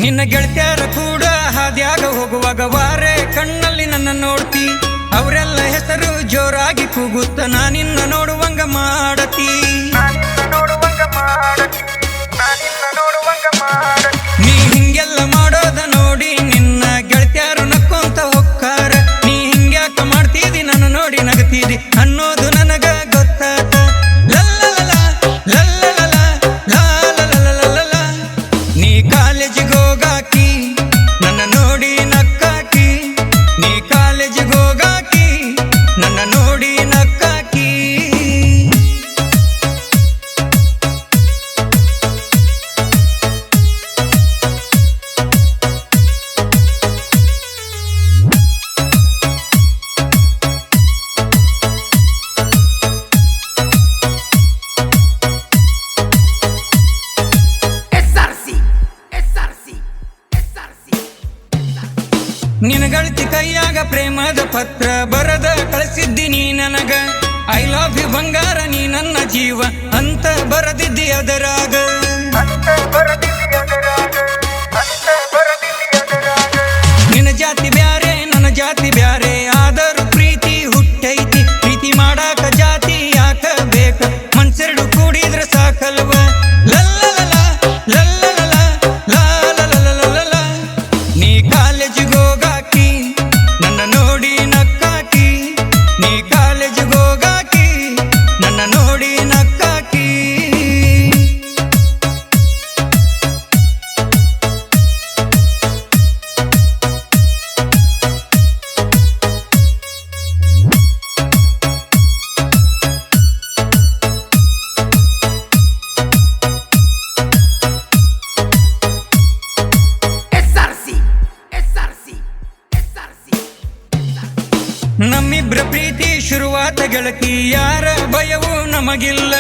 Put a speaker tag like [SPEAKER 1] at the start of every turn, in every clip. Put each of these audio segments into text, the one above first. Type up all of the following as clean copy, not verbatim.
[SPEAKER 1] ನಿನ್ನ ಗೆಳತ್ಯಾರ ಕೂಡ ಹಾದ್ಯಾಗ ಹೋಗುವಾಗ ವಾರೆ ಕಣ್ಣಲ್ಲಿ ನನ್ನ ನೋಡ್ತಿ. ಅವರೆಲ್ಲ ಹೆಸರು ಜೋರಾಗಿ ಕೂಗುತ್ತ ನಾನಿನ್ನ ನೋಡುವಂಗ ಮಾಡತಿ. ನೀ ಹಿಂಗೆಲ್ಲ ಮಾಡೋದ ನೋಡಿ ನಿನ್ನ ಗೆಳತ್ಯಾರು ನಕ್ಕೊಂತ ಹೊಕ್ಕಾರ. ನೀ ಹಿಂಗ್ಯಾಕ ಮಾಡ್ತಿದಿ ನನ್ನ ನೋಡಿ ನಗತಿದಿ ಅನ್ನೋದು ನನಗ ಗೊತ್ತಾತ. ನೀ ಕಾಲೇಜಿಗೆ ಹೋಗಾಕಿ ನನ್ನ ನೋಡಿ ನಕ್ಕಾಕಿ. ನೀ ಕಾಲೇಜಿಗೆ ಹೋಗಾಕಿ ನನ್ನ ನೋಡಿ ನಕ್ಕಾಕಿ. ನಿನ್ನ ಗೆಳತಿ ಕೈಯಾಗ ಪ್ರೇಮದ ಪತ್ರ ಬರದ ಕಳಿಸಿದ್ದೀನಿ ನನಗ. ಐ ಲವ್ ಯು ಬಂಗಾರ ನೀ ನನ್ನ ಜೀವ ಅಂತ ಬರದಿದ್ದಿ ಅದರಾಗ. ನಿನ್ನ ಜಾತಿ ಬ್ಯಾರೆ ನನ್ನ ಜಾತಿ ಬ್ಯಾರೆ ಆದರೂ ಪ್ರೀತಿ ಹುಟ್ಟೈತಿ. ಪ್ರೀತಿ ಮಾಡಾಕ ಜಾತಿ ಯಾಕ ಬೇಕ ಮನ್ಸೆರಡು ಕೂಡಿದ್ರೆ ಸಾಕಲ್ವ. ನೀ ಕಾಲೇಜಿಗೆ ಹೋಗಾಕಿ ನನ್ನ ನೋಡಿ ನಕ್ಕಾಕಿ. ನೀ ಕಾಲೇಜಿಗೆ ಹೋಗಾಕಿ ನನ್ನ ನೋಡಿ ನಕ್ಕಾಕಿ. ನಮ್ಮಿಬ್ರ ಪ್ರೀತಿ ಶುರುವಾತ ಗೆಳತಿ ಯಾರ ಭಯವೂ ನಮಗಿಲ್ಲ.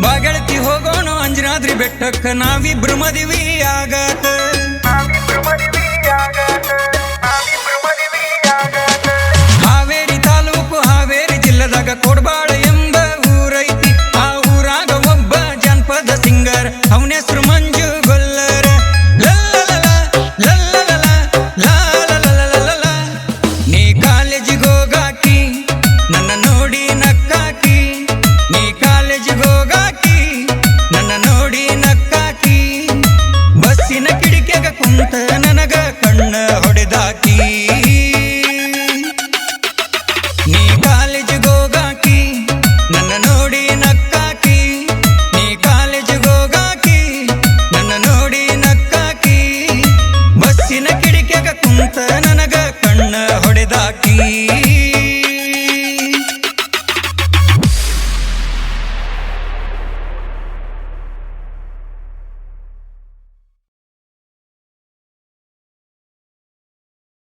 [SPEAKER 1] ಬಾಗೆಳತಿ ಹೋಗೋಣ ಅಂಜನಾದ್ರಿ ಬೆಟ್ಟಕ್ಕ ನಾವಿಬ್ರು ಮದುವೆ ಆಗಾಕ. ಹಾವೇರಿ ತಾಲೂಕು ಹಾವೇರಿ ಜಿಲ್ಲದಾಗ ಕೊಡಬಾಳ ಎಂಬ ಊರೈತಿ. ಆ ಊರಾಗ ಒಬ್ಬ ಜಾನಪದ ಸಿಂಗರ್ ಅವನ ಹೆಸರು ಮಂಜು ಗೊಲ್ಲರ. ನೀ ಕಾಲೇಜಿಗೆ ಹೋಗಾಕಿ ನನ್ನ ನೋಡಿ ನಕ್ಕಾಕಿ. ನೀ ಕಾಲೇಜಿಗೆ ಹೋಗಾಕಿ ನನ್ನ ನೋಡಿ ನಕ್ಕಾಕಿ. ಬಸ್ಸಿನ ಕಿಡಿಕೆಗ ಕುಂತ ನನಗ ಕಣ್ಣ ಹೊಡೆದಾಕಿ. ನೀ ಕಾಲೇಜಿಗೆ ಹೋಗಾಕಿ ನನ್ನ ನೋಡಿ ನಕ್ಕಾಕಿ. ನೀ ಕಾಲೇಜಿಗೆ ಹೋಗಾಕಿ ನನ್ನ ನೋಡಿ ನಕ್ಕಾಕಿ. ಬಸ್ಸಿನ ಕಿಡಿಕೆಗ ಕುಂತ ನನಗ ಕಣ್ಣ ಹೊಡೆದಾಕಿ.